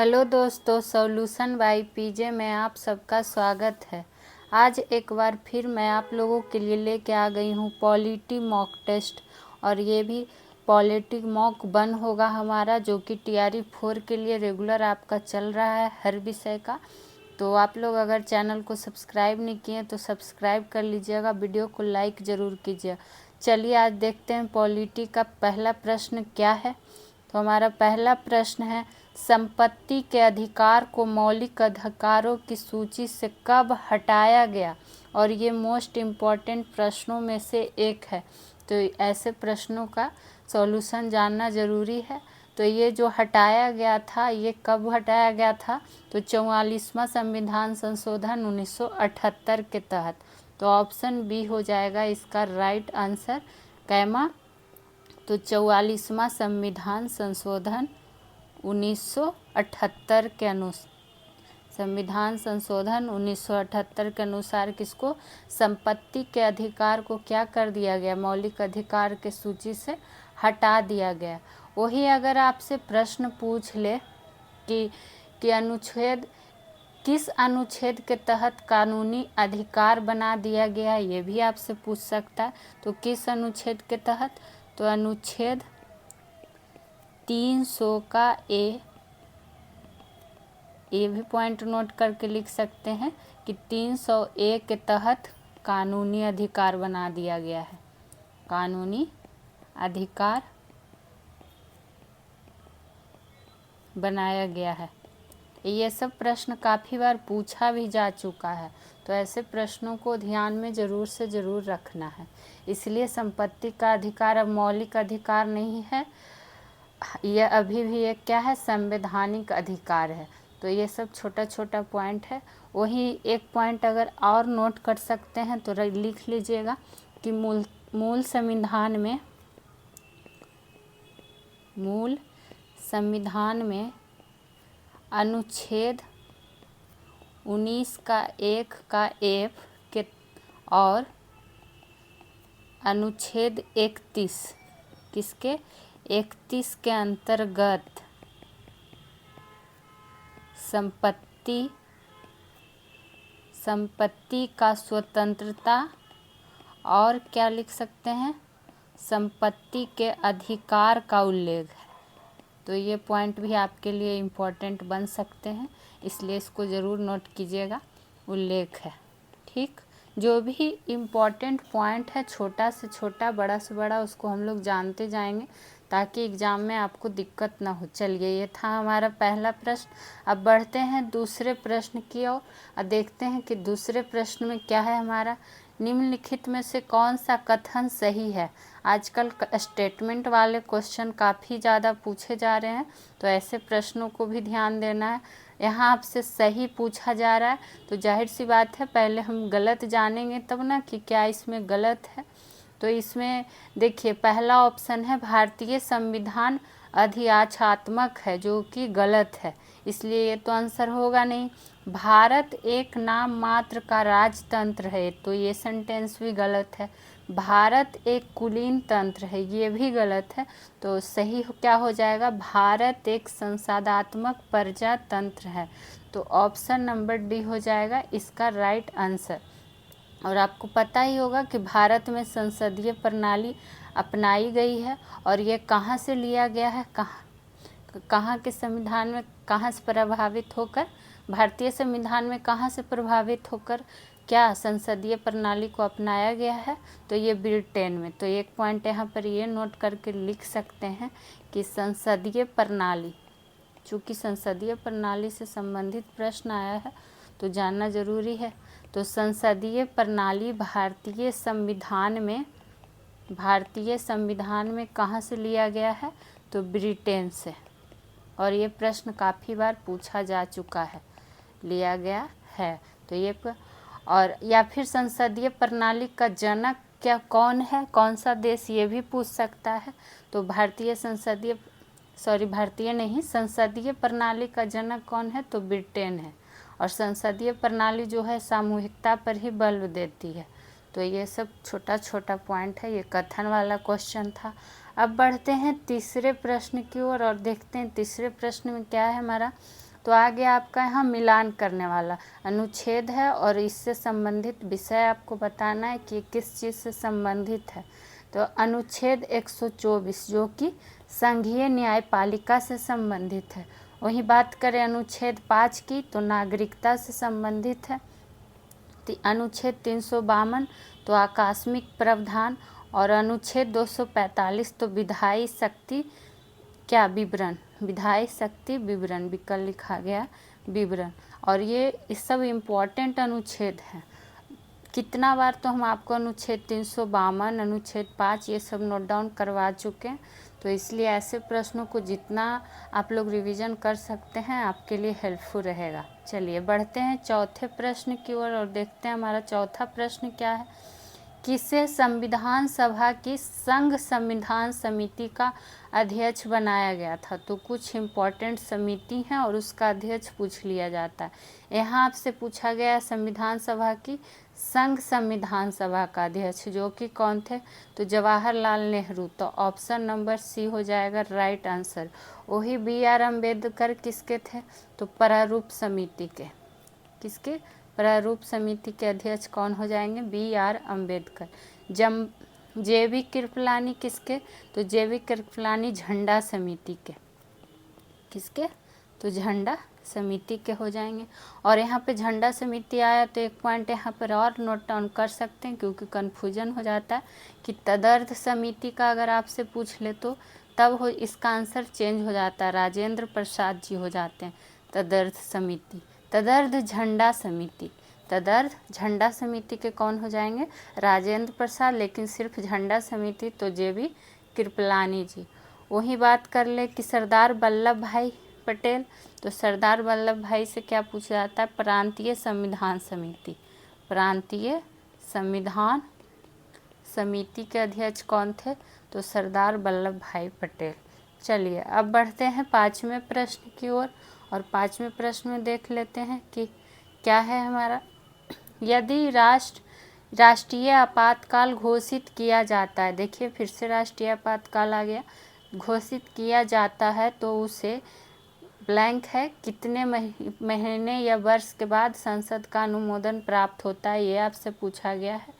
Hello दोस्तों, solution by PJ में आप सबका स्वागत है। आज एक बार फिर मैं आप लोगों के लिए लेके आ गई हूँ पॉलिटी मॉक टेस्ट। और ये भी पॉलिटी मॉक 1 होगा हमारा, जो कि TRE 4 के लिए रेगुलर आपका चल रहा है हर विषय का। तो आप लोग अगर चैनल को सब्सक्राइब नहीं किए तो सब्सक्राइब कर लीजिएगा, वीडियो को लाइक ज़रूर कीजिए। चलिए आज देखते हैं पॉलिटी का पहला प्रश्न क्या है। तो हमारा पहला प्रश्न है, संपत्ति के अधिकार को मौलिक अधिकारों की सूची से कब हटाया गया? और ये मोस्ट इम्पॉर्टेंट प्रश्नों में से एक है, तो ऐसे प्रश्नों का सॉल्यूशन जानना ज़रूरी है। तो ये जो हटाया गया था, ये कब हटाया गया था? तो 44वां संविधान संशोधन 1978 के तहत। तो ऑप्शन बी हो जाएगा इसका राइट आंसर, कैमा। तो 44वां संविधान संशोधन 1978 के अनुसार किसको, संपत्ति के अधिकार को क्या कर दिया गया? मौलिक अधिकार के सूची से हटा दिया गया। वही अगर आपसे प्रश्न पूछ ले कि अनुच्छेद किस अनुच्छेद के तहत कानूनी अधिकार बना दिया गया, ये भी आपसे पूछ सकता है। तो किस अनुच्छेद के तहत? तो अनुच्छेद 300 का ए भी पॉइंट नोट करके लिख सकते हैं कि 300A के तहत कानूनी अधिकार बना दिया गया है। कानूनी अधिकार बनाया गया है। ये सब प्रश्न काफ़ी बार पूछा भी जा चुका है, तो ऐसे प्रश्नों को ध्यान में ज़रूर से ज़रूर रखना है। इसलिए संपत्ति का अधिकार अब मौलिक अधिकार नहीं है, यह अभी भी एक क्या है, संवैधानिक अधिकार है। तो ये सब छोटा छोटा पॉइंट है। वही एक पॉइंट अगर और नोट कर सकते हैं तो लिख लीजिएगा कि मूल संविधान में अनुच्छेद 19 का 1 का F के और अनुच्छेद 31 किसके, 31 के अंतर्गत संपत्ति का स्वतंत्रता और क्या लिख सकते हैं, संपत्ति के अधिकार का उल्लेख है। तो ये पॉइंट भी आपके लिए इम्पोर्टेंट बन सकते हैं, इसलिए इसको ज़रूर नोट कीजिएगा, उल्लेख है। ठीक, जो भी इम्पोर्टेंट पॉइंट है, छोटा से छोटा बड़ा से बड़ा, उसको हम लोग जानते जाएंगे ताकि एग्ज़ाम में आपको दिक्कत ना हो। चलिए, ये था हमारा पहला प्रश्न। अब बढ़ते हैं दूसरे प्रश्न की ओर और देखते हैं कि दूसरे प्रश्न में क्या है हमारा। निम्नलिखित में से कौन सा कथन सही है? आजकल स्टेटमेंट वाले क्वेश्चन काफ़ी ज़्यादा पूछे जा रहे हैं, तो ऐसे प्रश्नों को भी ध्यान देना है। यहाँ आपसे सही पूछा जा रहा है, तो जाहिर सी बात है पहले हम गलत जानेंगे तब ना कि क्या इसमें गलत है। तो इसमें देखिए, पहला ऑप्शन है भारतीय संविधान अधियाचात्मक है, जो कि गलत है, इसलिए ये तो आंसर होगा नहीं। भारत एक नाम मात्र का राजतंत्र है, तो ये सेंटेंस भी गलत है। भारत एक कुलीन तंत्र है, ये भी गलत है। तो सही क्या हो जाएगा, भारत एक संसदात्मक प्रजातंत्र है। तो ऑप्शन नंबर डी हो जाएगा इसका राइट आंसर। और आपको पता ही होगा कि भारत में संसदीय प्रणाली अपनाई गई है, और ये कहाँ से लिया गया है, कहाँ के संविधान में, कहाँ से प्रभावित होकर, भारतीय संविधान में कहाँ से प्रभावित होकर क्या संसदीय प्रणाली को अपनाया गया है? तो ये ब्रिटेन में। तो एक पॉइंट यहाँ पर ये नोट करके लिख सकते हैं कि संसदीय प्रणाली, चूँकि संसदीय प्रणाली से संबंधित प्रश्न आया है तो जानना ज़रूरी है। तो संसदीय प्रणाली भारतीय संविधान में कहाँ से लिया गया है? तो ब्रिटेन से। और ये प्रश्न काफ़ी बार पूछा जा चुका है, लिया गया है। तो ये और या फिर संसदीय प्रणाली का जनक क्या कौन है, कौन सा देश, ये भी पूछ सकता है। तो संसदीय प्रणाली का जनक कौन है? तो ब्रिटेन है। और संसदीय प्रणाली जो है सामूहिकता पर ही बल देती है। तो ये सब छोटा छोटा पॉइंट है, ये कथन वाला क्वेश्चन था। अब बढ़ते हैं तीसरे प्रश्न की ओर और देखते हैं तीसरे प्रश्न में क्या है हमारा। तो आगे आपका यहाँ मिलान करने वाला अनुच्छेद है और इससे संबंधित विषय आपको बताना है कि किस चीज़ से संबंधित है। तो अनुच्छेद 124 जो कि संघीय न्यायपालिका से संबंधित है। वहीं बात करें अनुच्छेद 5 की तो नागरिकता से संबंधित है। अनुच्छेद 352 तो आकस्मिक प्रावधान और अनुच्छेद 245 तो विधायी शक्ति क्या विवरण, विधायी शक्ति विवरण विकल्प लिखा गया विवरण। और ये सब इम्पोर्टेंट अनुच्छेद हैं। कितना बार तो हम आपको अनुच्छेद 352 अनुच्छेद 5 ये सब नोट डाउन करवा चुके हैं, तो इसलिए ऐसे प्रश्नों को जितना आप लोग रिवीजन कर सकते हैं आपके लिए हेल्पफुल रहेगा। चलिए बढ़ते हैं चौथे प्रश्न की ओर और देखते हैं हमारा चौथा प्रश्न क्या है। किसे संविधान सभा की संघ संविधान समिति का अध्यक्ष बनाया गया था? तो कुछ इम्पोर्टेंट समिति हैं और उसका अध्यक्ष पूछ लिया जाता है। यहाँ आपसे पूछा गया है संविधान सभा की संघ संविधान सभा का अध्यक्ष, जो कि कौन थे? तो जवाहरलाल नेहरू। तो ऑप्शन नंबर सी हो जाएगा राइट आंसर। वही BR अम्बेडकर किसके थे? तो प्रारूप समिति के। किसके? प्रारूप समिति के अध्यक्ष कौन हो जाएंगे? BR अम्बेडकर। JB कृपलानी किसके? तो JB कृपलानी झंडा समिति के। किसके? तो झंडा समिति के हो जाएंगे। और यहाँ पे झंडा समिति आया तो एक पॉइंट यहाँ पर और नोट डाउन कर सकते हैं, क्योंकि कन्फ्यूजन हो जाता है कि तदर्थ समिति का अगर आपसे पूछ ले तो तब हो इसका आंसर चेंज हो जाता है, राजेंद्र प्रसाद जी हो जाते हैं तदर्थ समिति। तदर्थ झंडा समिति, तदर्थ झंडा समिति के कौन हो जाएंगे? राजेंद्र प्रसाद। लेकिन सिर्फ झंडा समिति तो JB कृपलानी जी। वही बात कर ले कि सरदार वल्लभ भाई पटेल। तो सरदार वल्लभ भाई से क्या पूछा जाता है? प्रांतीय संविधान समिति। प्रांतीय संविधान समिति के अध्यक्ष कौन थे? तो सरदार वल्लभ भाई पटेल। चलिए अब बढ़ते हैं पाँचवें प्रश्न की ओर और पाँचवें प्रश्न में देख लेते हैं कि क्या है हमारा। यदि राष्ट्रीय आपातकाल घोषित किया जाता है, देखिए फिर से राष्ट्रीय आपातकाल आ गया, घोषित किया जाता है तो उसे ब्लैंक है कितने महीने या वर्ष के बाद संसद का अनुमोदन प्राप्त होता है, ये आपसे पूछा गया है।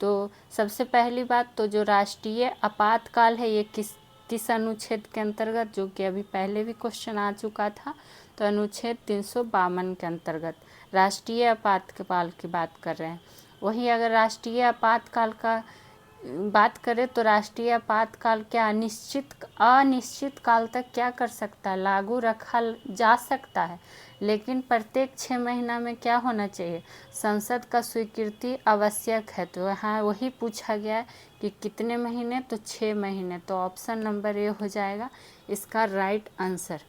तो सबसे पहली बात तो जो राष्ट्रीय आपातकाल है ये किस अनुच्छेद के अंतर्गत, जो कि अभी पहले भी क्वेश्चन आ चुका था, तो अनुच्छेद 352 के अंतर्गत राष्ट्रीय आपातकाल की बात कर रहे हैं। वहीं अगर राष्ट्रीय आपातकाल का बात करें तो राष्ट्रीय आपातकाल क्या अनिश्चित काल तक क्या कर सकता है? लागू रखा जा सकता है, लेकिन प्रत्येक 6 महीना में क्या होना चाहिए? संसद का स्वीकृति आवश्यक है। तो यहाँ वही पूछा गया है कि कितने महीने? तो 6 महीने। तो ऑप्शन नंबर ए हो जाएगा इसका राइट आंसर।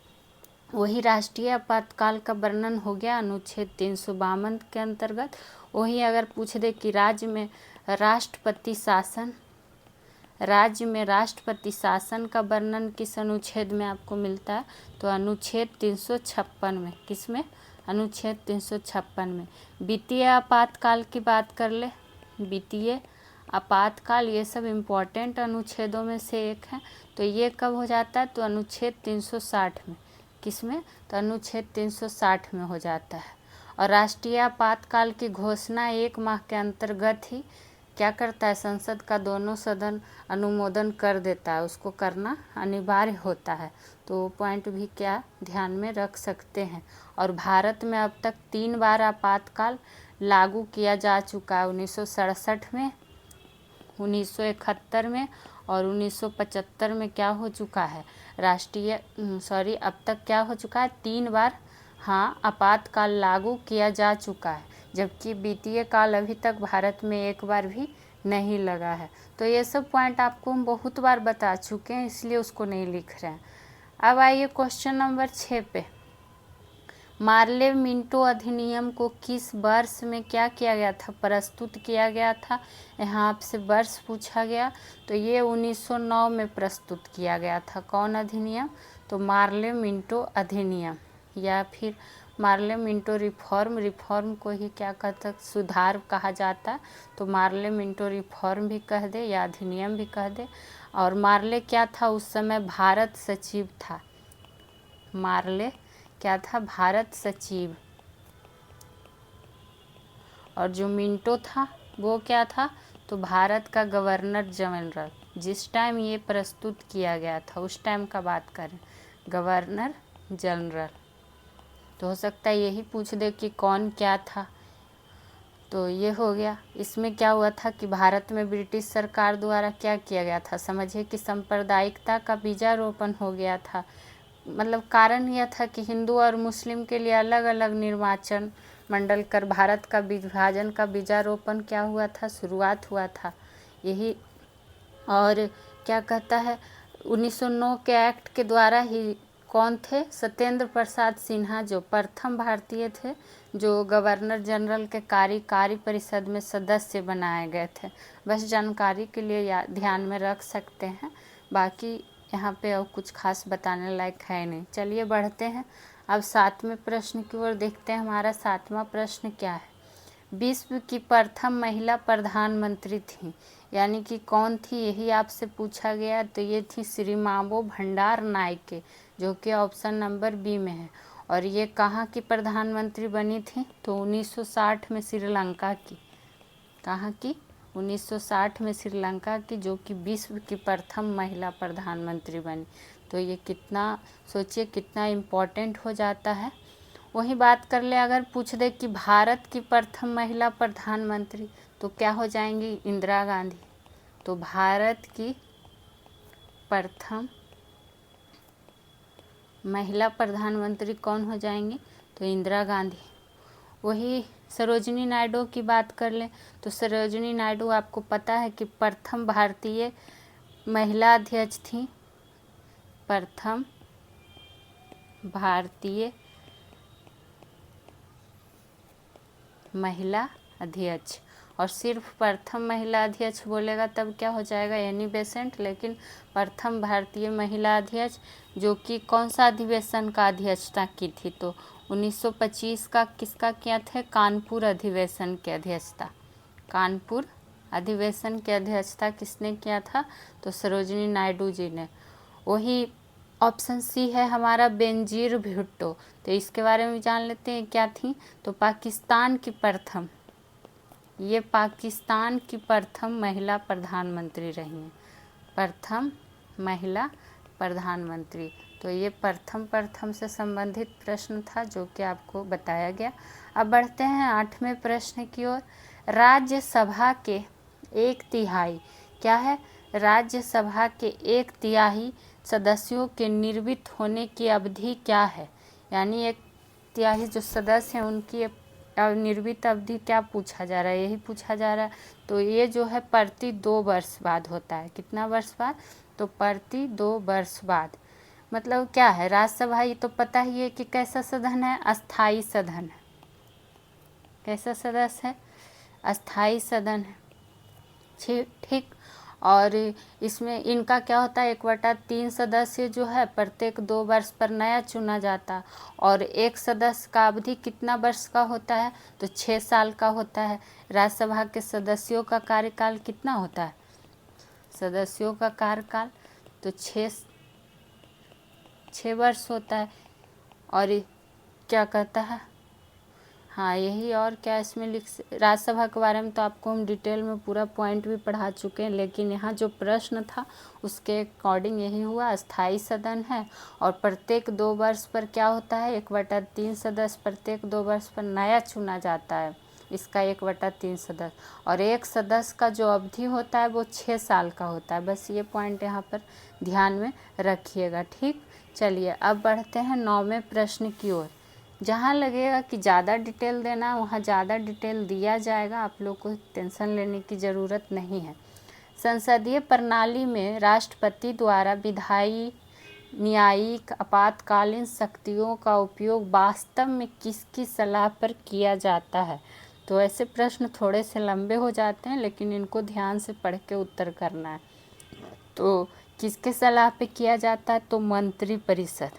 वही राष्ट्रीय आपातकाल का वर्णन हो गया अनुच्छेद 352 के अंतर्गत। वही अगर पूछ दे कि राज्य में राष्ट्रपति शासन का वर्णन किस अनुच्छेद में आपको मिलता है? तो अनुच्छेद 356 में। किस में? अनुच्छेद 356 में। वित्तीय आपातकाल की बात कर ले, वित्तीय आपातकाल ये सब इम्पोर्टेंट अनुच्छेदों में से एक है। तो ये कब हो जाता है? तो अनुच्छेद 360 में। किस में? तो अनुच्छेद 360 में हो जाता है। और राष्ट्रीय आपातकाल की घोषणा 1 माह के अंतर्गत ही क्या करता है? संसद का दोनों सदन अनुमोदन कर देता है, उसको करना अनिवार्य होता है। तो वो पॉइंट भी क्या ध्यान में रख सकते हैं। और भारत में अब तक 3 बार आपातकाल लागू किया जा चुका है, 1967 में, 1971 में और 1975 में क्या हो चुका है? अब तक क्या हो चुका है? 3 बार हाँ आपातकाल लागू किया जा चुका है, जबकि वित्तीय काल अभी तक भारत में 1 बार भी नहीं लगा है। तो ये सब पॉइंट आपको हम बहुत बार बता चुके हैं, इसलिए उसको नहीं लिख रहे हैं। अब आइए क्वेश्चन नंबर 6 पे। मार्ले मिंटो अधिनियम को किस वर्ष में क्या किया गया था? प्रस्तुत किया गया था। यहाँ आपसे वर्ष पूछा गया, तो ये 1909 में प्रस्तुत किया गया था। कौन अधिनियम? तो मार्ले मिंटो अधिनियम, या फिर मार्ले मिंटो रिफॉर्म को ही क्या कहता, सुधार कहा जाता है। तो मार्ले मिंटो रिफॉर्म भी कह दे या अधिनियम भी कह दे। और मार्ले क्या था? उस समय भारत सचिव था। मार्ले क्या था, भारत सचिव। और जो मिंटो था वो क्या था, तो भारत का गवर्नर जनरल। जिस टाइम ये प्रस्तुत किया गया था उस टाइम का बात करें, गवर्नर जनरल। तो हो सकता है यही पूछ दे कि कौन क्या था। तो ये हो गया। इसमें क्या हुआ था कि भारत में ब्रिटिश सरकार द्वारा क्या किया गया था, समझिए कि सांप्रदायिकता का बीजारोपण हो गया था। मतलब कारण यह था कि हिंदू और मुस्लिम के लिए अलग अलग निर्वाचन मंडल कर भारत का विभाजन का बीजारोपण क्या हुआ था, शुरुआत हुआ था यही। और क्या कहता है, 1909 के एक्ट के द्वारा ही कौन थे, सत्येंद्र प्रसाद सिन्हा जो प्रथम भारतीय थे जो गवर्नर जनरल के कार्यकारी परिषद में सदस्य बनाए गए थे। बस जानकारी के लिए ध्यान में रख सकते हैं, बाकी यहाँ पे और कुछ खास बताने लायक है नहीं। चलिए बढ़ते हैं अब 7वें प्रश्न की ओर देखते हैं। हमारा 7वां प्रश्न क्या है, विश्व की प्रथम महिला प्रधानमंत्री थी, यानी कि कौन थी, यही आपसे पूछा गया। तो ये थी श्रीमावो भंडार नायके, जो कि ऑप्शन नंबर बी में है। और ये कहाँ की प्रधानमंत्री बनी थी, तो 1960 में श्रीलंका की। कहाँ की, 1960 में श्रीलंका की, जो कि विश्व की प्रथम महिला प्रधानमंत्री बनी। तो ये कितना, सोचिए कितना इम्पोर्टेंट हो जाता है। वही बात कर ले, अगर पूछ दे कि भारत की प्रथम महिला प्रधानमंत्री, तो क्या हो जाएंगी, इंदिरा गांधी। तो भारत की प्रथम महिला प्रधानमंत्री कौन हो जाएंगी, तो इंदिरा गांधी। वही सरोजिनी नायडू की बात कर लें, तो सरोजिनी नायडू आपको पता है कि प्रथम भारतीय महिला अध्यक्ष थी, प्रथम भारतीय महिला अध्यक्ष। और सिर्फ प्रथम महिला अध्यक्ष बोलेगा तब क्या हो जाएगा, एनी बेसेंट, लेकिन प्रथम भारतीय महिला अध्यक्ष, जो कि कौन सा अधिवेशन का अध्यक्षता की थी, तो 1925 का किसका किया थे, कानपुर अधिवेशन की अध्यक्षता। कानपुर अधिवेशन की अध्यक्षता किसने किया था, तो सरोजिनी नायडू जी ने। वही ऑप्शन सी है हमारा बेनजीर भुट्टो। तो इसके बारे में जान लेते हैं क्या थी, तो पाकिस्तान की प्रथम, ये पाकिस्तान की प्रथम महिला प्रधानमंत्री रही हैं, प्रथम महिला प्रधानमंत्री। तो ये प्रथम से संबंधित प्रश्न था जो कि आपको बताया गया। अब बढ़ते हैं 8वें प्रश्न की ओर। राज्यसभा के 1/3 क्या है, राज्यसभा के 1/3 सदस्यों के निर्वाचित होने की अवधि क्या है, यानी 1/3 जो सदस्य हैं उनकी निर्वाचित अवधि क्या पूछा जा रहा है, यही पूछा जा रहा है। तो ये जो है प्रति 2 वर्ष बाद होता है। कितना वर्ष बाद, तो प्रति 2 वर्ष बाद। मतलब क्या है, राज्यसभा ये तो पता ही है कि कैसा सदन है, अस्थाई सदन है। कैसा सदस्य है, अस्थाई सदन है, ठीक। और इसमें इनका क्या होता है, 1/3 सदस्य जो है प्रत्येक 2 वर्ष पर नया चुना जाता। और एक सदस्य का अवधि कितना वर्ष का होता है, तो 6 साल का होता है। राज्यसभा के सदस्यों का कार्यकाल कितना होता है, सदस्यों का कार्यकाल तो 6 वर्ष होता है। और क्या कहता है, हाँ यही, और क्या इसमें राज्यसभा के बारे में तो आपको हम डिटेल में पूरा पॉइंट भी पढ़ा चुके हैं, लेकिन यहाँ जो प्रश्न था उसके अकॉर्डिंग यही हुआ, अस्थाई सदन है। और प्रत्येक 2 वर्ष पर क्या होता है, 1/3 सदस्य प्रत्येक 2 वर्ष पर नया चुना जाता है, इसका 1/3 सदस्य। और एक सदस्य का जो अवधि होता है वो 6 साल का होता है। बस ये पॉइंट यहाँ पर ध्यान में रखिएगा, ठीक। चलिए अब बढ़ते हैं 9वें प्रश्न की ओर। जहाँ लगेगा कि ज़्यादा डिटेल देना वहाँ ज़्यादा डिटेल दिया जाएगा, आप लोग को टेंशन लेने की ज़रूरत नहीं है। संसदीय प्रणाली में राष्ट्रपति द्वारा विधायी, न्यायिक, आपातकालीन शक्तियों का उपयोग वास्तव में किसकी सलाह पर किया जाता है। तो ऐसे प्रश्न थोड़े से लंबे हो जाते हैं, लेकिन इनको ध्यान से पढ़ के उत्तर करना है। तो किसके सलाह पे किया जाता है, तो मंत्रिपरिषद।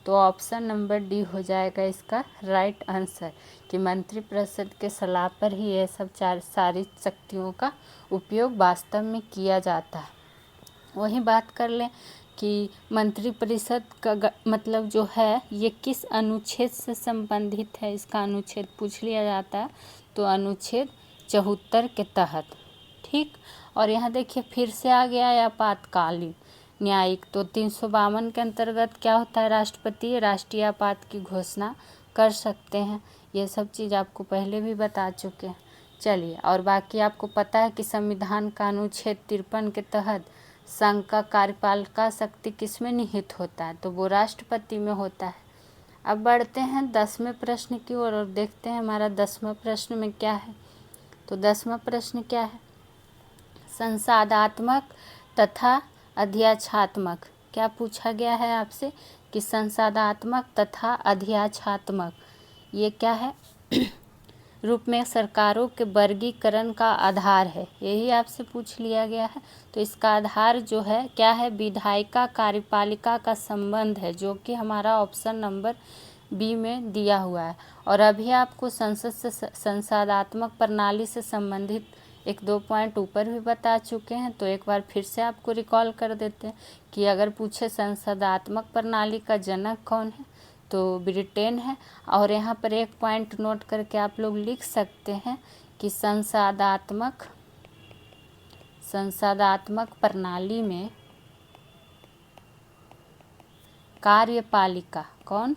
तो ऑप्शन नंबर डी हो जाएगा इसका राइट आंसर, कि मंत्रिपरिषद के सलाह पर ही ये सब सारी शक्तियों का उपयोग वास्तव में किया जाता है। वही बात कर लें कि मंत्रिपरिषद का मतलब जो है ये किस अनुच्छेद से संबंधित है, इसका अनुच्छेद पूछ लिया जाता है, तो अनुच्छेद 74 के तहत। ठीक, और यहाँ देखिए फिर से आ गया है आपातकालीन न्यायिक, तो 352 के अंतर्गत क्या होता है, राष्ट्रपति राष्ट्रीय आपात की घोषणा कर सकते हैं। ये सब चीज़ आपको पहले भी बता चुके हैं। चलिए, और बाकी आपको पता है कि संविधान का अनुच्छेद 53 के तहत संघ का कार्यपालिका शक्ति किस में निहित होता है, तो वो राष्ट्रपति में होता है। अब बढ़ते हैं 10वें प्रश्न की ओर और देखते हैं हमारा 10वां प्रश्न में क्या है। तो 10वां प्रश्न क्या है, संसादात्मक तथा अध्याच्छात्मक, क्या पूछा गया है आपसे कि संसादात्मक तथा अध्याच्छात्मक ये क्या है रूप में सरकारों के वर्गीकरण का आधार है, यही आपसे पूछ लिया गया है। तो इसका आधार जो है क्या है, विधायिका कार्यपालिका का संबंध है, जो कि हमारा ऑप्शन नंबर बी में दिया हुआ है। और अभी आपको संसद से संसादात्मक प्रणाली से संबंधित 1-2 पॉइंट ऊपर भी बता चुके हैं, तो एक बार फिर से आपको रिकॉल कर देते हैं कि अगर पूछे संसदात्मक प्रणाली का जनक कौन है, तो ब्रिटेन है। और यहाँ पर एक पॉइंट नोट करके आप लोग लिख सकते हैं कि संसादात्मक प्रणाली में कार्यपालिका कौन,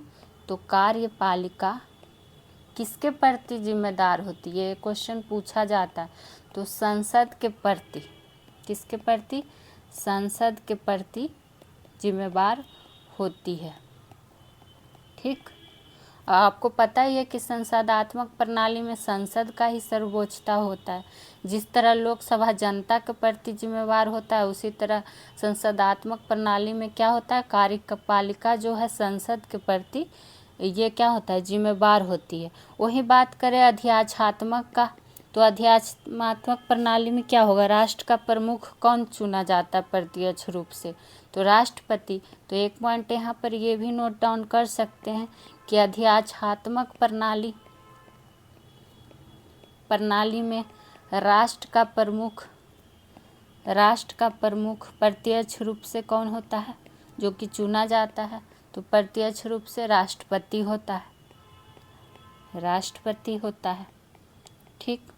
तो कार्यपालिका किसके प्रति जिम्मेदार होती है, ये क्वेश्चन पूछा जाता है। तो संसद के प्रति, किसके प्रति, संसद के प्रति जिम्मेदार होती है। ठीक, आपको पता ही है कि संसदात्मक प्रणाली में संसद का ही सर्वोच्चता होता है। जिस तरह लोकसभा जनता के प्रति जिम्मेवार होता है, उसी तरह संसदात्मक प्रणाली में क्या होता है, कार्यपालिका जो है संसद के प्रति ये क्या होता है, जिम्मेवार होती है। वही बात करें अध्याच्छात्मक का, तो अध्यात्मात्मक प्रणाली में क्या होगा, राष्ट्र का प्रमुख कौन चुना जाता है प्रत्यक्ष रूप से, तो राष्ट्रपति। तो एक पॉइंट यहाँ पर ये भी नोट डाउन कर सकते हैं कि अध्याच्छात्मक प्रणाली में राष्ट्र का प्रमुख प्रत्यक्ष रूप से कौन होता है, जो कि चुना जाता है, तो प्रत्यक्ष रूप से राष्ट्रपति होता है। ठीक,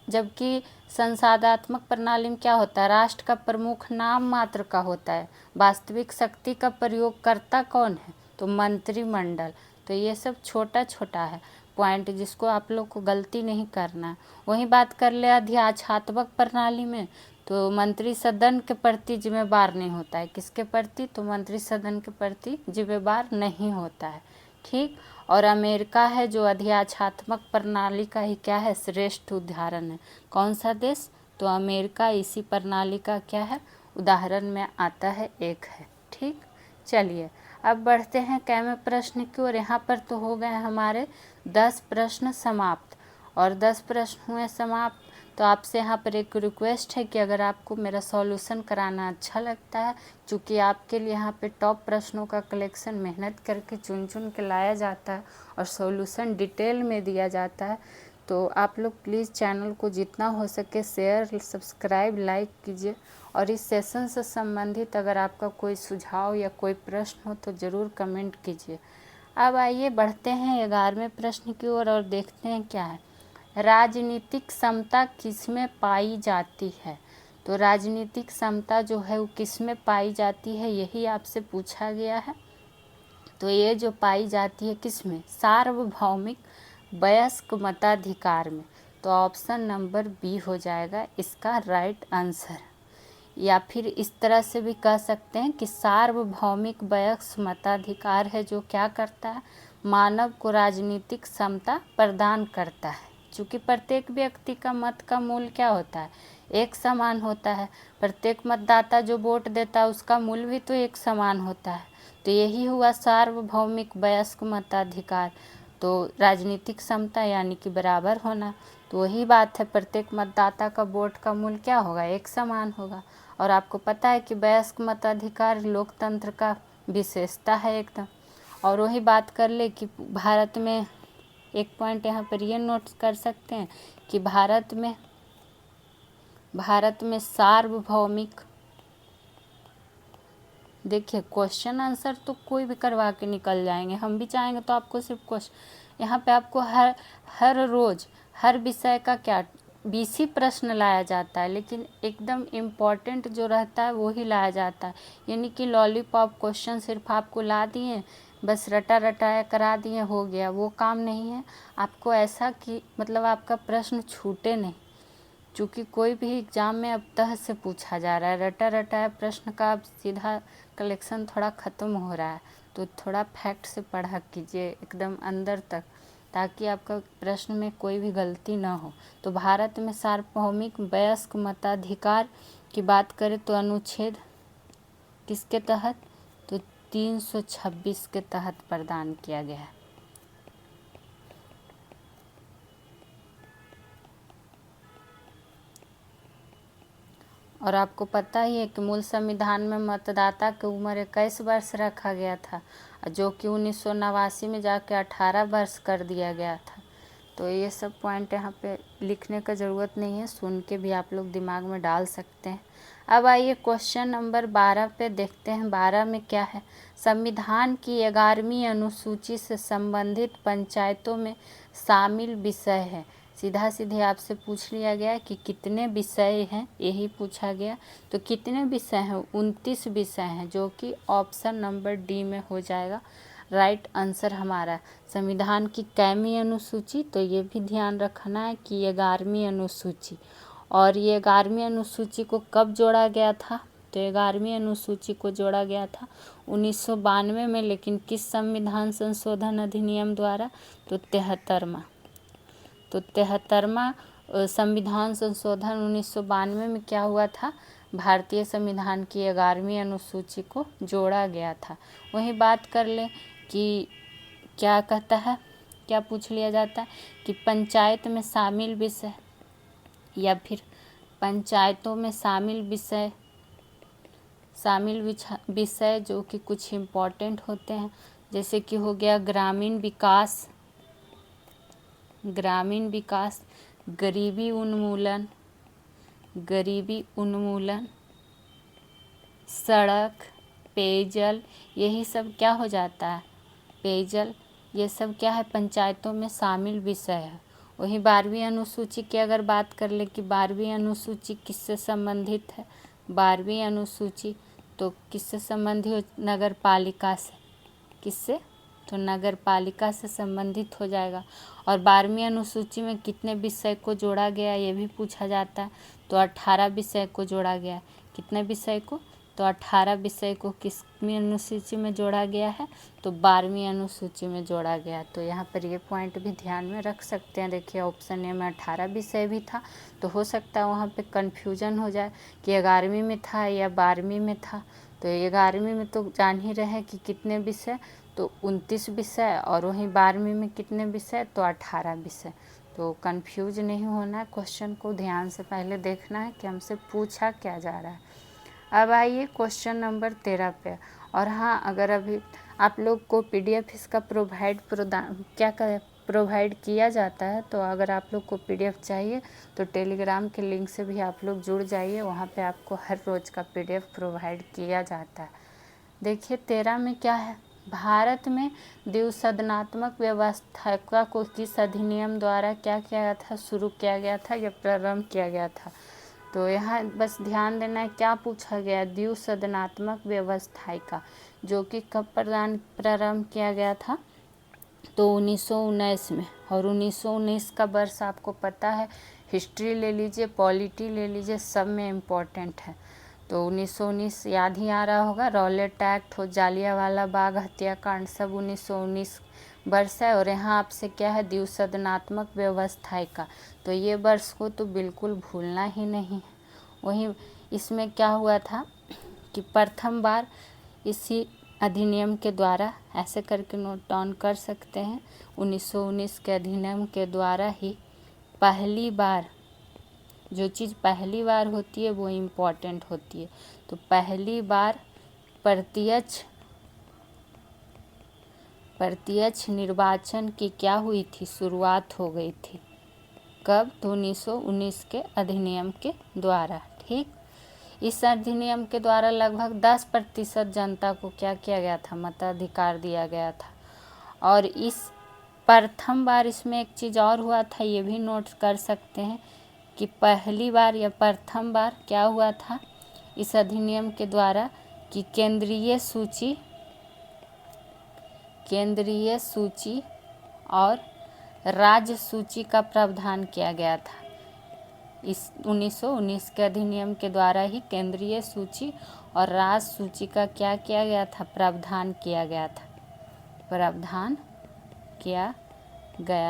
जबकि संसादात्मक प्रणाली में क्या होता है, राष्ट्र का प्रमुख नाम मात्र का होता है, वास्तविक शक्ति का प्रयोग करता कौन है, तो मंत्रिमंडल। तो ये सब छोटा छोटा है पॉइंट, जिसको आप लोग को गलती नहीं करना है। वही बात कर ले अध्याच्छात्मक प्रणाली में, तो मंत्री सदन के प्रति जिम्मेवार नहीं होता है, किसके प्रति, तो मंत्री सदन के प्रति जिम्मेवार नहीं होता है। ठीक, और अमेरिका है जो अध्याच्छात्मक प्रणाली का ही क्या है, श्रेष्ठ उदाहरण है। कौन सा देश, तो अमेरिका इसी प्रणाली का क्या है, उदाहरण में आता है, एक है। ठीक, चलिए अब बढ़ते हैं कैमे प्रश्न की ओर। यहाँ पर तो हो गए हमारे 10 प्रश्न समाप्त, और 10 प्रश्न हुए समाप्त। तो आपसे यहाँ पर एक रिक्वेस्ट है कि अगर आपको मेरा सॉल्यूशन कराना अच्छा लगता है, चूँकि आपके लिए यहाँ पे टॉप प्रश्नों का कलेक्शन मेहनत करके चुन चुन के लाया जाता है और सॉल्यूशन डिटेल में दिया जाता है, तो आप लोग प्लीज़ चैनल को जितना हो सके शेयर, सब्सक्राइब, लाइक कीजिए। और इस सेशन से संबंधित अगर आपका कोई सुझाव या कोई प्रश्न हो तो ज़रूर कमेंट कीजिए। अब आइए बढ़ते हैं 11वें प्रश्न की ओर और देखते हैं क्या है, राजनीतिक समता किसमें पाई जाती है। तो राजनीतिक समता जो है वो किसमें पाई जाती है, यही आपसे पूछा गया है। तो ये जो पाई जाती है किसमें, सार्वभौमिक वयस्क मताधिकार में। तो ऑप्शन नंबर बी हो जाएगा इसका राइट आंसर। या फिर इस तरह से भी कह सकते हैं कि सार्वभौमिक वयस्क मताधिकार है जो क्या करता है, मानव को राजनीतिक समता प्रदान करता है। चूँकि प्रत्येक व्यक्ति का मत का मूल्य क्या होता है, एक समान होता है। प्रत्येक मतदाता जो वोट देता है उसका मूल्य भी तो एक समान होता है। तो यही हुआ सार्वभौमिक वयस्क मताधिकार। तो राजनीतिक समता यानी कि बराबर होना, तो वही बात है, प्रत्येक मतदाता का वोट का मूल्य क्या होगा, एक समान होगा। और आपको पता है कि वयस्क मताधिकार लोकतंत्र का विशेषता है एकदम। और वही बात कर ले कि भारत में एक पॉइंट यहाँ पर ये नोट कर सकते हैं कि भारत में सार्वभौमिक देखिए क्वेश्चन आंसर तो कोई भी करवा के निकल जाएंगे, हम भी चाहेंगे तो आपको सिर्फ क्वेश्चन, यहाँ पे आपको हर रोज़ हर विषय का क्या 20 ही प्रश्न लाया जाता है, लेकिन एकदम इम्पॉर्टेंट जो रहता है वो ही लाया जाता है। यानी कि लॉलीपॉप क्वेश्चन सिर्फ आपको ला दिए, बस रटा रटाया करा दिए, हो गया, वो काम नहीं है। आपको ऐसा कि मतलब आपका प्रश्न छूटे नहीं, क्योंकि कोई भी एग्ज़ाम में अब तह से पूछा जा रहा है, रटा रटाया प्रश्न का अब सीधा कलेक्शन थोड़ा ख़त्म हो रहा है। तो थोड़ा फैक्ट से पढ़ा कीजिए एकदम अंदर तक, ताकि आपका प्रश्न में कोई भी गलती ना हो। तो भारत में सार्वभौमिक वयस्क मताधिकार की बात करें तो अनुच्छेद किसके तहत, तो 326 के तहत प्रदान किया गया है। और आपको पता ही है कि मूल संविधान में मतदाता की उम्र 21 वर्ष रखा गया था, जो कि 1989 में जाके 18 वर्ष कर दिया गया था। तो ये सब पॉइंट यहाँ पे लिखने का ज़रूरत नहीं है, सुन के भी आप लोग दिमाग में डाल सकते हैं। अब आइए क्वेश्चन नंबर 12 पे देखते हैं। 12 में क्या है, संविधान की 11वीं अनुसूची से संबंधित पंचायतों में शामिल विषय है। सीधा सीधे आपसे पूछ लिया गया कि कितने विषय हैं, यही पूछा गया। तो कितने विषय हैं, 29 विषय हैं, जो कि ऑप्शन नंबर डी में हो जाएगा राइट आंसर हमारा। संविधान की कैवीं अनुसूची, तो ये भी ध्यान रखना है कि 11वीं अनुसूची। और ये 11वीं अनुसूची को कब जोड़ा गया था, तो 11वीं अनुसूची को जोड़ा गया था 1992 में, लेकिन किस संविधान संशोधन अधिनियम द्वारा, तो 73वां। तो 73वां संविधान संशोधन 1992 में क्या हुआ था, भारतीय संविधान की 11वीं अनुसूची को जोड़ा गया था। वहीं बात कर ले कि क्या कहता है, क्या पूछ लिया जाता है कि पंचायत में शामिल विषय या फिर पंचायतों में शामिल विषय जो कि कुछ इम्पोर्टेंट होते हैं, जैसे कि हो गया ग्रामीण विकास, गरीबी उन्मूलन, सड़क, पेयजल, यही सब क्या हो जाता है, पेयजल, ये सब क्या है, पंचायतों में शामिल विषय है। वहीं 12वीं अनुसूची की अगर बात कर ले कि 12वीं अनुसूची किससे संबंधित है, 12वीं अनुसूची तो किससे संबंधित हो, नगर पालिका से। किससे, तो नगर पालिका से संबंधित हो जाएगा। और 12वीं अनुसूची में कितने विषय को जोड़ा गया, ये भी पूछा जाता है। तो 18 विषय को जोड़ा गया। कितने विषय को, तो 18 विषय को किसवीं अनुसूची में जोड़ा गया है, तो 12वीं अनुसूची में जोड़ा गया। तो यहाँ पर ये पॉइंट भी ध्यान में रख सकते हैं। देखिए ऑप्शन ए में 18 विषय भी था, तो हो सकता है वहाँ पे कन्फ्यूजन हो जाए कि 11वीं में था या 12वीं में था। तो 11वीं में तो जान ही रहे कि कितने विषय, तो 29 विषय, और वहीं 12वीं में कितने विषय, तो 18 विषय। तो कंफ्यूज नहीं होना है, क्वेश्चन को ध्यान से पहले देखना है कि हमसे पूछा क्या जा रहा है। अब आइए क्वेश्चन नंबर 13 पे। और हाँ, अगर अभी आप लोग को PDF इसका प्रोवाइड किया जाता है, तो अगर आप लोग को PDF चाहिए तो टेलीग्राम के लिंक से भी आप लोग जुड़ जाइए, वहाँ पे आपको हर रोज़ का PDF प्रोवाइड किया जाता है। देखिए 13 में क्या है, भारत में द्विसदनात्मक व्यवस्था को किस अधिनियम द्वारा क्या किया गया था, शुरू किया गया था या प्रारंभ किया गया था। तो यहाँ बस ध्यान देना है क्या पूछा गया, द्विसदनात्मक व्यवस्था का, जो कि कब प्रारंभ किया गया था, तो 1919 में। और 1919 का वर्ष आपको पता है, हिस्ट्री ले लीजिए, पॉलिटी ले लीजिए, सब में इम्पोर्टेंट है। तो 1919 याद ही आ रहा होगा, रॉलेट एक्ट हो, जालियांवाला बाग हत्याकांड, सब 1919 वर्ष है। और यहाँ आपसे क्या है, द्विसदनात्मक व्यवस्था का, तो ये वर्ष को तो बिल्कुल भूलना ही नहीं। वहीं इसमें क्या हुआ था कि प्रथम बार इसी अधिनियम के द्वारा, ऐसे करके नोट डाउन कर सकते हैं, 1919 के अधिनियम के द्वारा ही पहली बार, जो चीज़ पहली बार होती है वो इम्पॉर्टेंट होती है। तो पहली बार प्रत्यक्ष निर्वाचन की क्या हुई थी, शुरुआत हो गई थी। कब, तो 1919 के अधिनियम के द्वारा। ठीक, इस अधिनियम के द्वारा लगभग 10% जनता को क्या किया गया था, मताधिकार दिया गया था। और इस प्रथम बार इसमें एक चीज़ और हुआ था, ये भी नोट कर सकते हैं कि पहली बार या प्रथम बार क्या हुआ था इस अधिनियम के द्वारा कि केंद्रीय सूची और राज्य सूची का प्रावधान किया गया था। इस 1919 के अधिनियम के द्वारा ही केंद्रीय सूची और राज्य सूची का क्या किया गया था, प्रावधान किया गया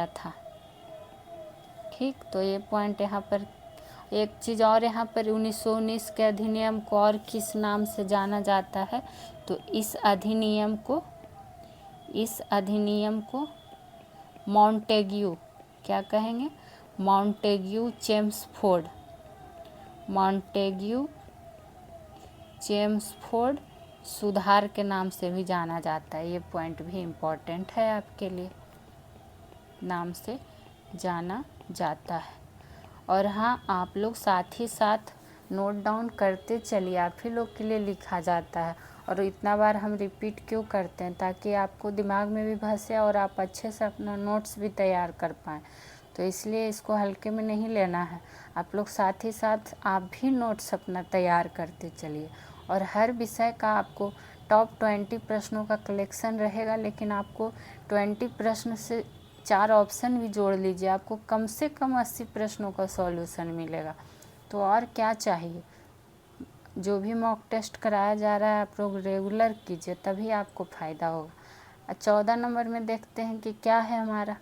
था। ठीक, तो ये पॉइंट यहाँ पर। एक चीज़ और यहाँ पर 1919 के अधिनियम को और किस नाम से जाना जाता है, तो इस अधिनियम को मॉन्टेग्यू, क्या कहेंगे, मॉन्टेग्यू चेम्सफोर्ड सुधार के नाम से भी जाना जाता है। ये पॉइंट भी इम्पोर्टेंट है आपके लिए, नाम से जाना जाता है। और हाँ, आप लोग साथ ही साथ नोट डाउन करते चलिए, आप ही लोग के लिए लिखा जाता है। और इतना बार हम रिपीट क्यों करते हैं, ताकि आपको दिमाग में भी बसे और आप अच्छे से अपना नोट्स भी तैयार कर पाएँ। तो इसलिए इसको हल्के में नहीं लेना है। आप लोग साथ ही साथ आप भी नोट्स अपना तैयार करते चलिए। और हर विषय का आपको टॉप 20 प्रश्नों का कलेक्शन रहेगा, लेकिन आपको 20 प्रश्न से 4 ऑप्शन भी जोड़ लीजिए, आपको कम से कम 80 प्रश्नों का सॉल्यूशन मिलेगा। तो और क्या चाहिए। जो भी मॉक टेस्ट कराया जा रहा है आप लोग रेगुलर कीजिए, तभी आपको फ़ायदा होगा। 14 नंबर में देखते हैं कि क्या है हमारा।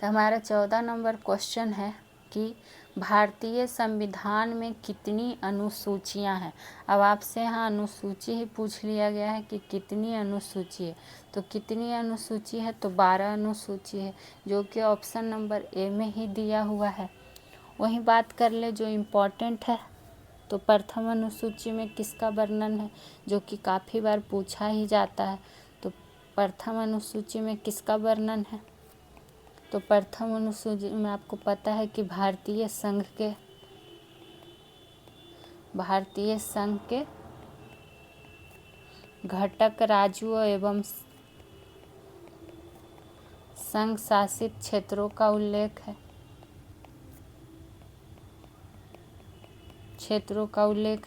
तो हमारा 14 नंबर क्वेश्चन है कि भारतीय संविधान में कितनी अनुसूचियां हैं। अब आपसे यहाँ अनुसूची ही पूछ लिया गया है कि कितनी अनुसूची है। तो कितनी अनुसूची है, तो 12 अनुसूची है, जो कि ऑप्शन नंबर ए में ही दिया हुआ है। वहीं बात कर ले जो इम्पोर्टेंट है, तो प्रथम अनुसूची में किसका वर्णन है, जो कि काफ़ी बार पूछा ही जाता है। तो प्रथम अनुसूची में किसका वर्णन है, तो प्रथम अनुसूची में आपको पता है कि भारतीय संघ के घटक राज्यों एवं संघ शासित क्षेत्रों का उल्लेख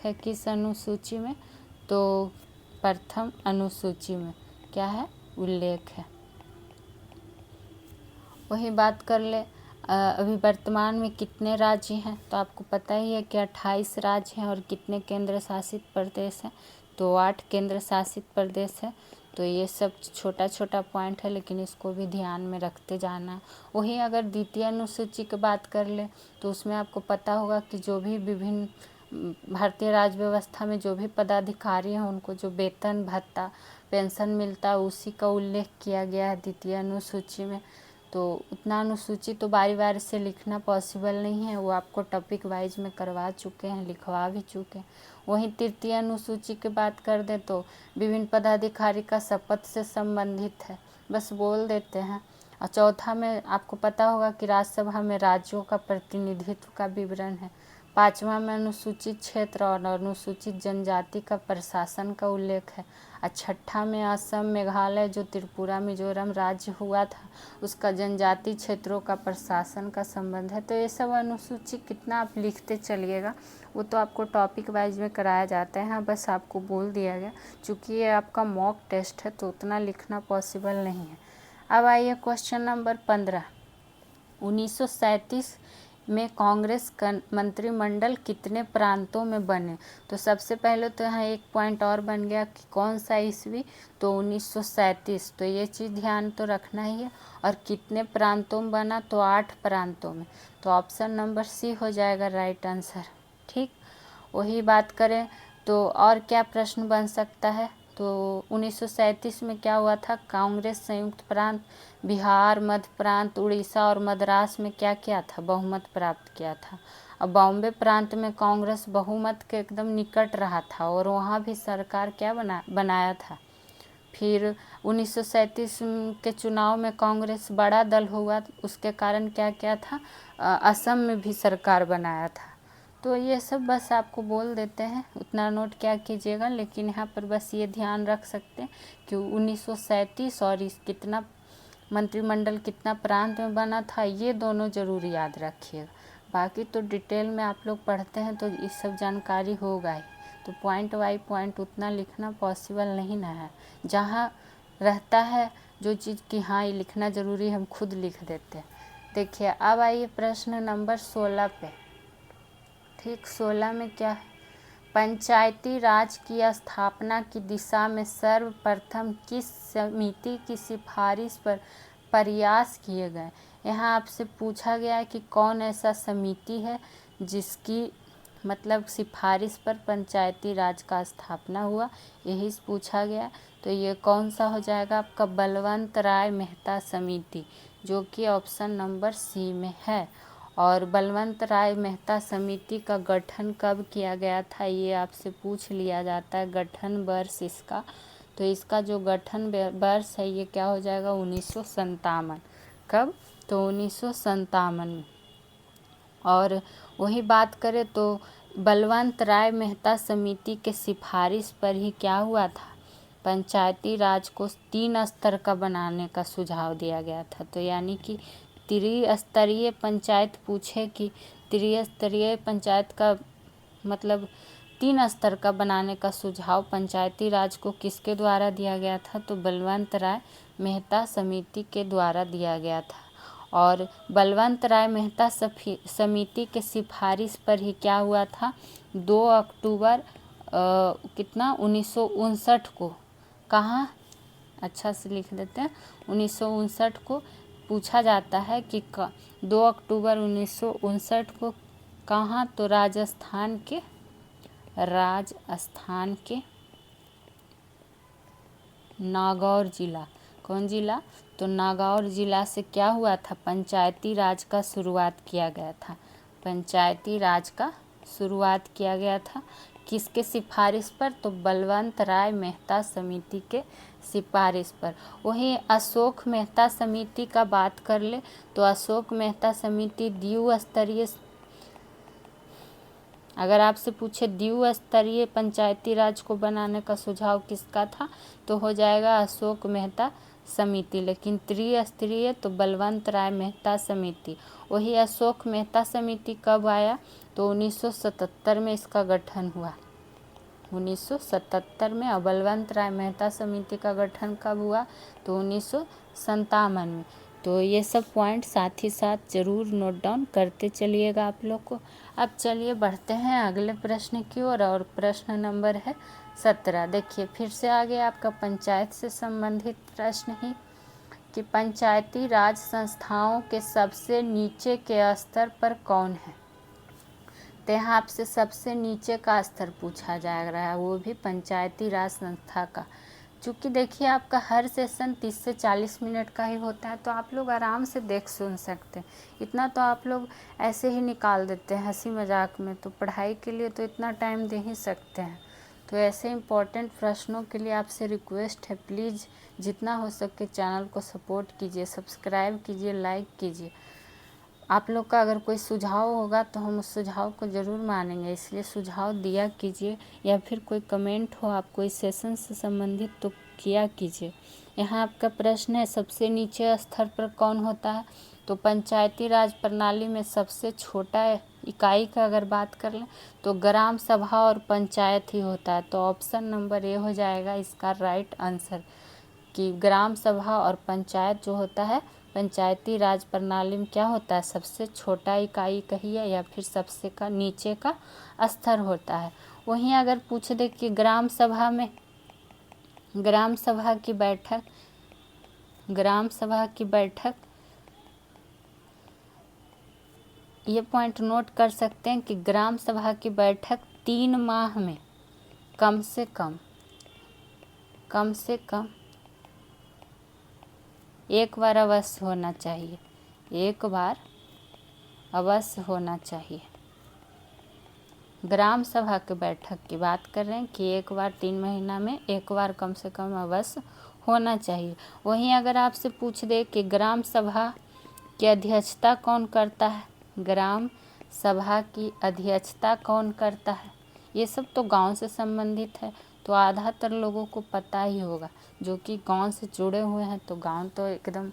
है किस अनुसूची में, तो प्रथम अनुसूची में क्या है, उल्लेख है। वही बात कर ले अभी वर्तमान में कितने राज्य हैं, तो आपको पता ही है कि 28 राज्य हैं और कितने केंद्र शासित प्रदेश हैं, तो 8 केंद्र शासित प्रदेश है। तो ये सब छोटा छोटा पॉइंट है, लेकिन इसको भी ध्यान में रखते जाना है। वही अगर द्वितीय अनुसूची की बात कर ले, तो उसमें आपको पता होगा कि जो भी विभिन्न भारतीय राज्य व्यवस्था में जो भी पदाधिकारी हैं उनको जो वेतन भत्ता पेंशन मिलता है उसी का उल्लेख किया गया है द्वितीय अनुसूची में। तो उतना अनुसूची तो बारी बारी से लिखना पॉसिबल नहीं है, वो आपको टॉपिक वाइज में करवा चुके हैं, लिखवा भी चुके हैं। वहीं तृतीय अनुसूची की बात कर दें तो विभिन्न पदाधिकारी का शपथ से संबंधित है, बस बोल देते हैं। और चौथा में आपको पता होगा कि राज्यसभा में राज्यों का प्रतिनिधित्व का विवरण है। 5वां में अनुसूचित क्षेत्र और अनुसूचित जनजाति का प्रशासन का उल्लेख है। और 6ठा में असम मेघालय जो त्रिपुरा मिजोरम राज्य हुआ था उसका जनजाति क्षेत्रों का प्रशासन का संबंध है। तो ये सब अनुसूची कितना आप लिखते चलिएगा, वो तो आपको टॉपिक वाइज में कराया जाता है। हाँ, बस आपको बोल दिया गया, चूँकि ये आपका मॉक टेस्ट है तो उतना लिखना पॉसिबल नहीं है। अब आइए क्वेश्चन नंबर 15। 1937 में कांग्रेस का मंत्रिमंडल कितने प्रांतों में बने। तो सबसे पहले तो यहाँ एक पॉइंट और बन गया कि कौन सा ईस्वी, तो 1937। तो ये चीज़ ध्यान तो रखना ही है। और कितने प्रांतों में बना, तो 8 प्रांतों में। तो ऑप्शन नंबर सी हो जाएगा राइट आंसर। ठीक, वही बात करें तो और क्या प्रश्न बन सकता है, तो 1937 में क्या हुआ था, कांग्रेस संयुक्त प्रांत बिहार, मध्य प्रांत, उड़ीसा और मद्रास में क्या किया था, बहुमत प्राप्त किया था। अब बॉम्बे प्रांत में कांग्रेस बहुमत के एकदम निकट रहा था और वहाँ भी सरकार क्या बनाया था। फिर 1937 के चुनाव में कांग्रेस बड़ा दल हुआ, उसके कारण क्या क्या था, असम में भी सरकार बनाया था। तो ये सब बस आपको बोल देते हैं, उतना नोट क्या कीजिएगा, लेकिन यहाँ पर बस ये ध्यान रख सकते हैं कि 1937 और इस कितना मंत्रिमंडल कितना प्रांत में बना था, ये दोनों ज़रूर याद रखिएगा। बाकी तो डिटेल में आप लोग पढ़ते हैं तो ये सब जानकारी होगा ही, तो पॉइंट बाई पॉइंट उतना लिखना पॉसिबल नहीं ना है। जहाँ रहता है जो चीज़ कि हाँ ये लिखना ज़रूरी है, हम खुद लिख देते हैं। देखिए अब आइए प्रश्न नंबर 16 पे। ठीक, 16 में क्या है, पंचायती राज की स्थापना की दिशा में सर्वप्रथम किस समिति की सिफारिश पर प्रयास किए गए। यहाँ आपसे पूछा गया है कि कौन ऐसा समिति है जिसकी मतलब सिफारिश पर पंचायती राज का स्थापना हुआ, यही पूछा गया। तो ये कौन सा हो जाएगा आपका, बलवंत राय मेहता समिति, जो कि ऑप्शन नंबर सी में है। और बलवंत राय मेहता समिति का गठन कब किया गया था, ये आपसे पूछ लिया जाता है, गठन वर्ष इसका। तो इसका जो गठन वर्ष है ये क्या हो जाएगा, 1957। कब, तो 1957 में। और वही बात करें तो बलवंत राय मेहता समिति के सिफारिश पर ही क्या हुआ था, पंचायती राज को 3 स्तर का बनाने का सुझाव दिया गया था। तो यानी कि त्रिस्तरीय पंचायत पूछे कि त्रिस्तरीय पंचायत का मतलब 3 स्तर का बनाने का सुझाव पंचायती राज को किसके द्वारा दिया गया था, तो बलवंत राय मेहता समिति के द्वारा दिया गया था। और बलवंत राय मेहता समिति के सिफारिश पर ही क्या हुआ था, 2 अक्टूबर कितना 1959 को, कहाँ, अच्छा से लिख देते हैं, 1959 को पूछा जाता है कि 2 अक्टूबर 1959 को कहाँ, तो राजस्थान के नागौर जिला, कौन जिला, तो नागौर जिला से क्या हुआ था, पंचायती राज का शुरुआत किया गया था। पंचायती राज का शुरुआत किया गया था किसके सिफारिश पर, तो बलवंत राय मेहता समिति के सिफारिश पर। वहीं अशोक मेहता समिति का बात कर ले तो अशोक मेहता समिति द्विस्तरीय, अगर आपसे पूछे द्विस्तरीय पंचायती राज को बनाने का सुझाव किसका था, तो हो जाएगा अशोक मेहता समिति। लेकिन त्रिस्तरीय तो बलवंत राय मेहता समिति। वही अशोक मेहता समिति कब आया, तो 1977 में इसका गठन हुआ, 1977 में। और बलवंत राय मेहता समिति का गठन कब हुआ, तो 1957 में। तो ये सब पॉइंट साथ ही साथ ज़रूर नोट डाउन करते चलिएगा आप लोग को। अब चलिए बढ़ते हैं अगले प्रश्न की ओर, और प्रश्न नंबर है 17। देखिए फिर से आ गया आपका पंचायत से संबंधित प्रश्न ही, कि पंचायती राज संस्थाओं के सबसे नीचे के स्तर पर कौन है। तो यहाँ आपसे सबसे नीचे का स्तर पूछा जा रहा है, वो भी पंचायती राज संस्था का। चूँकि देखिए आपका हर सेशन 30 से 40 मिनट का ही होता है, तो आप लोग आराम से देख सुन सकते हैं। इतना तो आप लोग ऐसे ही निकाल देते हैं हंसी मजाक में, तो पढ़ाई के लिए तो इतना टाइम दे ही सकते हैं। तो ऐसे इम्पोर्टेंट प्रश्नों के लिए आपसे रिक्वेस्ट है, प्लीज़ जितना हो सके चैनल को सपोर्ट कीजिए, सब्सक्राइब कीजिए, लाइक कीजिए। आप लोग का अगर कोई सुझाव होगा तो हम उस सुझाव को ज़रूर मानेंगे, इसलिए सुझाव दिया कीजिए, या फिर कोई कमेंट हो आपको इस सेशन से संबंधित तो किया कीजिए। यहाँ आपका प्रश्न है, सबसे नीचे स्तर पर कौन होता है, तो पंचायती राज प्रणाली में सबसे छोटा इकाई का अगर बात कर लें तो ग्राम सभा और पंचायत ही होता है। तो ऑप्शन नंबर ए हो जाएगा इसका राइट आंसर, कि ग्राम सभा और पंचायत जो होता है पंचायती राज प्रणाली में क्या होता है, सबसे छोटा इकाई कहिए या फिर सबसे का नीचे का स्तर होता है। वहीं अगर पूछ दे कि ग्राम सभा में ग्राम सभा की बैठक ये पॉइंट नोट कर सकते हैं कि ग्राम सभा की बैठक 3 माह में कम से कम एक बार अवश्य होना चाहिए, एक बार अवश्य होना चाहिए। ग्राम सभा की बैठक की बात कर रहे हैं कि एक बार 3 महीना में एक बार कम से कम अवश्य होना चाहिए। वहीं अगर आपसे पूछ दे कि ग्राम सभा की अध्यक्षता कौन करता है, ग्राम सभा की अध्यक्षता कौन करता है? ये सब तो गांव से संबंधित है, तो आधातर लोगों को पता ही होगा जो कि गांव से जुड़े हुए हैं। तो गांव तो एकदम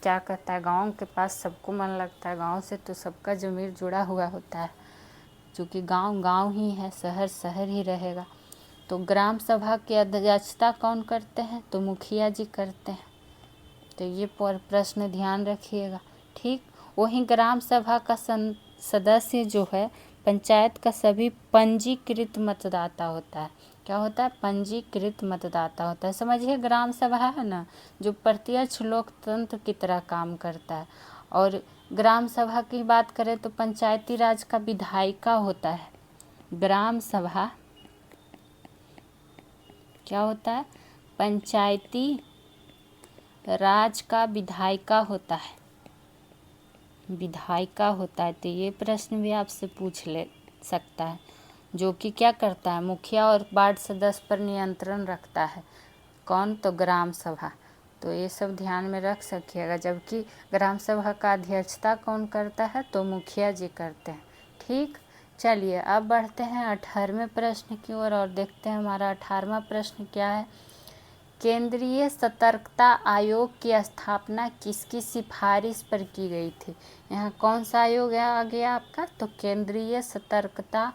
क्या कहता है, गांव के पास सबको मन लगता है, गांव से तो सबका ज़मीर जुड़ा हुआ होता है, क्योंकि गांव गांव ही है, शहर शहर ही रहेगा। तो ग्राम सभा की अध्यक्षता कौन करते हैं? तो मुखिया जी करते हैं। तो ये प्रश्न ध्यान रखिएगा। ठीक, वहीं ग्राम सभा का सदस्य जो है पंचायत का सभी पंजीकृत मतदाता होता है। क्या होता है? पंजीकृत मतदाता होता है। समझिए, ग्राम सभा है ना, जो प्रत्यक्ष लोकतंत्र की तरह काम करता है। और ग्राम सभा की बात करें तो पंचायती राज का विधायिका होता है। ग्राम सभा क्या होता है? पंचायती राज का विधायिका होता है, विधायिका होता है। तो ये प्रश्न भी आपसे पूछ ले सकता है, जो कि क्या करता है? मुखिया और वार्ड सदस्य पर नियंत्रण रखता है। कौन? तो ग्राम सभा। तो ये सब ध्यान में रख सकिएगा। जबकि ग्राम सभा का अध्यक्षता कौन करता है? तो मुखिया जी करते हैं। ठीक, चलिए अब बढ़ते हैं 18वें प्रश्न की ओर और देखते हैं हमारा 18वां प्रश्न क्या है। केंद्रीय सतर्कता आयोग की स्थापना किसकी सिफारिश पर की गई थी? यहाँ कौन सा आयोग आ गया आपका? तो केंद्रीय सतर्कता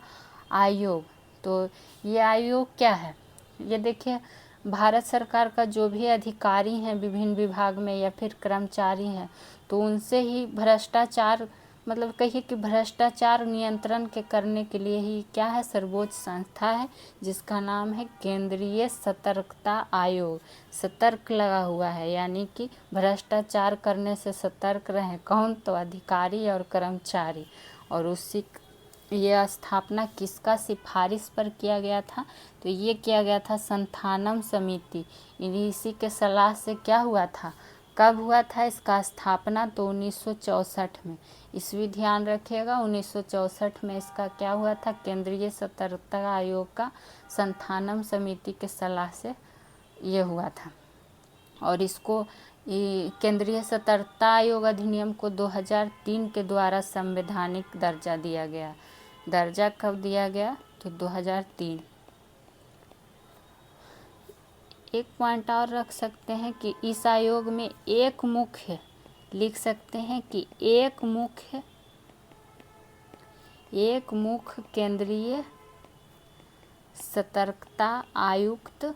आयोग। तो ये आयोग क्या है? ये देखिए, भारत सरकार का जो भी अधिकारी हैं विभिन्न विभाग में या फिर कर्मचारी हैं, तो उनसे ही भ्रष्टाचार, मतलब कहिए कि भ्रष्टाचार नियंत्रण के करने के लिए ही क्या है, सर्वोच्च संस्था है, जिसका नाम है केंद्रीय सतर्कता आयोग। सतर्क लगा हुआ है, यानी कि भ्रष्टाचार करने से सतर्क रहें। कौन? तो अधिकारी और कर्मचारी। और उसी ये स्थापना किसका सिफारिश पर किया गया था? तो ये किया गया था संथानम समिति। इसी के सलाह से क्या हुआ था? कब हुआ था इसका स्थापना? तो 1964 में। ईस्वी ध्यान रखिएगा, 1964 में इसका क्या हुआ था? केंद्रीय सतर्कता आयोग का संथानम समिति के सलाह से ये हुआ था। और इसको केंद्रीय सतर्कता आयोग अधिनियम को 2003 के द्वारा संवैधानिक दर्जा दिया गया। दर्जा कब दिया गया? तो 2003। एक पॉइंट और रख सकते हैं कि इस आयोग में एक मुख्य, लिख सकते हैं कि एक मुख्य केंद्रीय सतर्कता आयुक्त।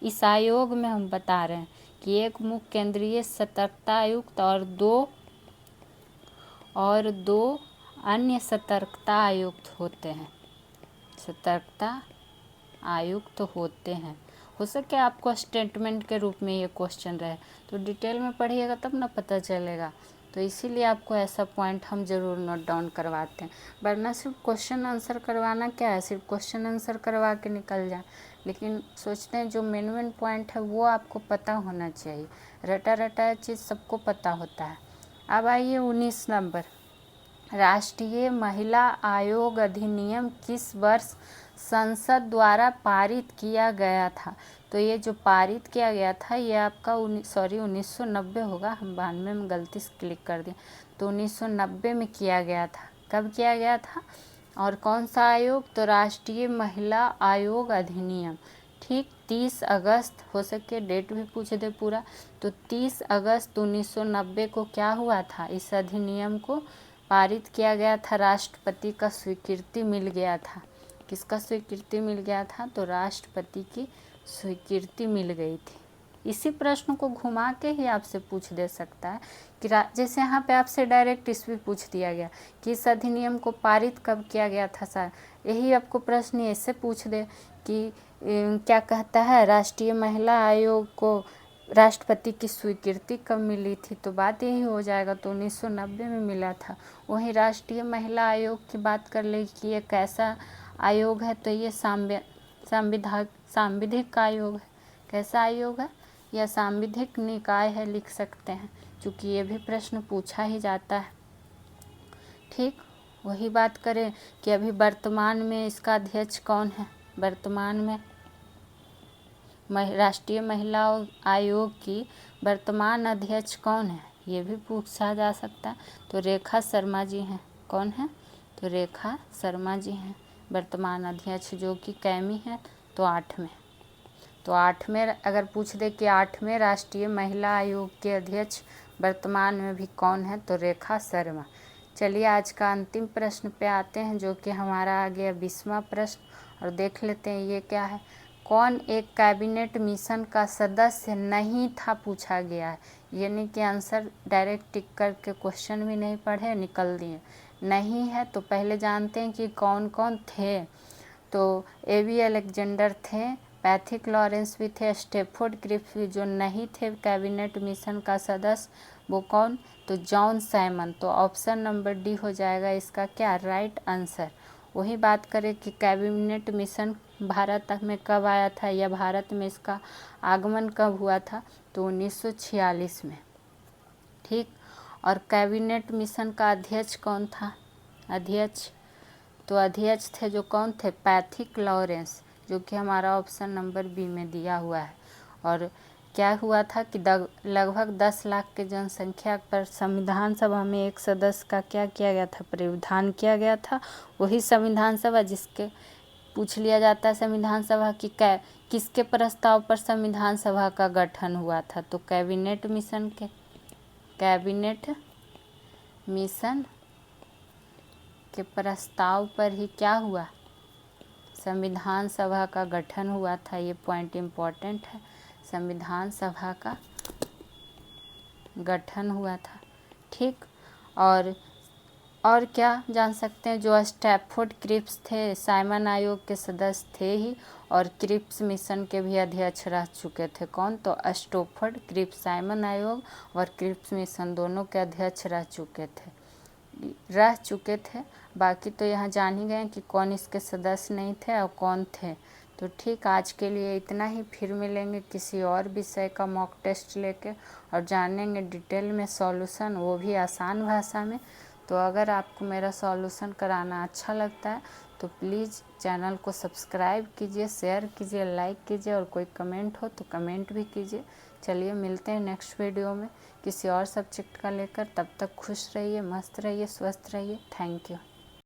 इस आयोग में हम बता रहे हैं कि एक मुख्य केंद्रीय सतर्कता आयुक्त और दो अन्य सतर्कता आयुक्त होते हैं। सतर्कता आयुक्त होते हैं। हो सके आपको स्टेटमेंट के रूप में ये क्वेश्चन रहे, तो डिटेल में पढ़िएगा तब ना पता चलेगा। तो इसीलिए आपको ऐसा पॉइंट हम ज़रूर नोट डाउन करवाते हैं, वरना सिर्फ क्वेश्चन आंसर करवाना क्या है, सिर्फ क्वेश्चन आंसर करवा के निकल जाए। लेकिन सोचते हैं जो मेन पॉइंट है वो आपको पता होना चाहिए। रटा रटा चीज़ सबको पता होता है। अब आइए 19 नंबर, राष्ट्रीय महिला आयोग अधिनियम किस वर्ष संसद द्वारा पारित किया गया था? तो ये जो पारित किया गया था ये आपका 1990 होगा, हम 92 में गलती से क्लिक कर दिए। तो 1990 में किया गया था। कब किया गया था और कौन सा आयोग? तो राष्ट्रीय महिला आयोग अधिनियम। ठीक, 30 अगस्त, हो सके डेट भी पूछ दे पूरा, तो 30 अगस्त 1990 को क्या हुआ था? इस अधिनियम को पारित किया गया था, राष्ट्रपति का स्वीकृति मिल गया था। किसका स्वीकृति मिल गया था? तो राष्ट्रपति की स्वीकृति मिल गई थी। इसी प्रश्न को घुमा के ही आपसे पूछ दे सकता है कि जैसे यहाँ पे आपसे डायरेक्ट ईस्वी पूछ दिया गया कि इस अधिनियम को पारित कब किया गया था सर, यही आपको प्रश्न ऐसे पूछ दे कि क्या कहता है राष्ट्रीय महिला आयोग को राष्ट्रपति की स्वीकृति कब मिली थी, तो बात यही हो जाएगा। तो 1990 में मिला था। वहीं राष्ट्रीय महिला आयोग की बात कर ले कि ये कैसा आयोग है, तो ये सांविधिक आयोग है। कैसा आयोग है? यह सांविधिक निकाय है, लिख सकते हैं, क्योंकि ये भी प्रश्न पूछा ही जाता है। ठीक, वही बात करें कि अभी वर्तमान में इसका अध्यक्ष कौन है? वर्तमान में राष्ट्रीय महिला आयोग की वर्तमान अध्यक्ष कौन है? ये भी पूछा जा सकता है। तो रेखा शर्मा जी हैं। कौन है? तो रेखा शर्मा जी हैं वर्तमान अध्यक्ष, जो कि कैमी है तो 8वें। तो 8वें अगर पूछ दे कि 8वें राष्ट्रीय महिला आयोग के अध्यक्ष वर्तमान में भी कौन है? तो रेखा शर्मा। चलिए आज का अंतिम प्रश्न पे आते हैं, जो कि हमारा आ गया 20वां प्रश्न, और देख लेते हैं ये क्या है। कौन एक कैबिनेट मिशन का सदस्य नहीं था, पूछा गया है। यानी कि आंसर डायरेक्ट टिक करके क्वेश्चन भी नहीं पढ़े, निकल दिए। नहीं है तो पहले जानते हैं कि कौन कौन थे। तो एवी अलेक्जेंडर थे, पैथिक लॉरेंस भी थे, स्टेफोर्ड क्रिप्स भी। जो नहीं थे कैबिनेट मिशन का सदस्य, वो कौन? तो जॉन साइमन। तो ऑप्शन नंबर डी हो जाएगा इसका क्या? Right answer. वही बात करें कि कैबिनेट मिशन भारत में कब आया था या भारत में इसका आगमन कब हुआ था? तो 1946 में। ठीक। और कैबिनेट मिशन का अध्यक्ष कौन था? अध्यक्ष तो अध्यक्ष थे जो कौन थे? पैथिक लॉरेंस, जो कि हमारा ऑप्शन नंबर बी में दिया हुआ है। और क्या हुआ था कि लगभग 10 लाख के जनसंख्या पर संविधान सभा में एक सदस्य का क्या किया गया था? प्रावधान किया गया था। वही संविधान सभा जिसके पूछ लिया जाता है संविधान सभा की किसके प्रस्ताव पर संविधान सभा का गठन हुआ था? तो कैबिनेट मिशन के प्रस्ताव पर ही क्या हुआ? संविधान सभा का गठन हुआ था। ये पॉइंट इम्पोर्टेंट है, संविधान सभा का गठन हुआ था। ठीक। और क्या जान सकते हैं? जो स्टैफोर्ड क्रिप्स थे साइमन आयोग के सदस्य थे ही, और क्रिप्स मिशन के भी अध्यक्ष रह चुके थे। कौन? तो स्टैफोर्ड क्रिप्स, साइमन आयोग और क्रिप्स मिशन दोनों के अध्यक्ष रह चुके थे। बाकी तो यहाँ जान ही गए कि कौन इसके सदस्य नहीं थे और कौन थे। तो ठीक, आज के लिए इतना ही। फिर मिलेंगे किसी और विषय का मॉक टेस्ट लेके और जानेंगे डिटेल में सॉल्यूशन, वो भी आसान भाषा में। तो अगर आपको मेरा सॉल्यूशन कराना अच्छा लगता है तो प्लीज़ चैनल को सब्सक्राइब कीजिए, शेयर कीजिए, लाइक कीजिए, और कोई कमेंट हो तो कमेंट भी कीजिए। चलिए मिलते हैं नेक्स्ट वीडियो में किसी और सब्जेक्ट का लेकर। तब तक खुश रहिए, मस्त रहिए, स्वस्थ रहिए। Thank you.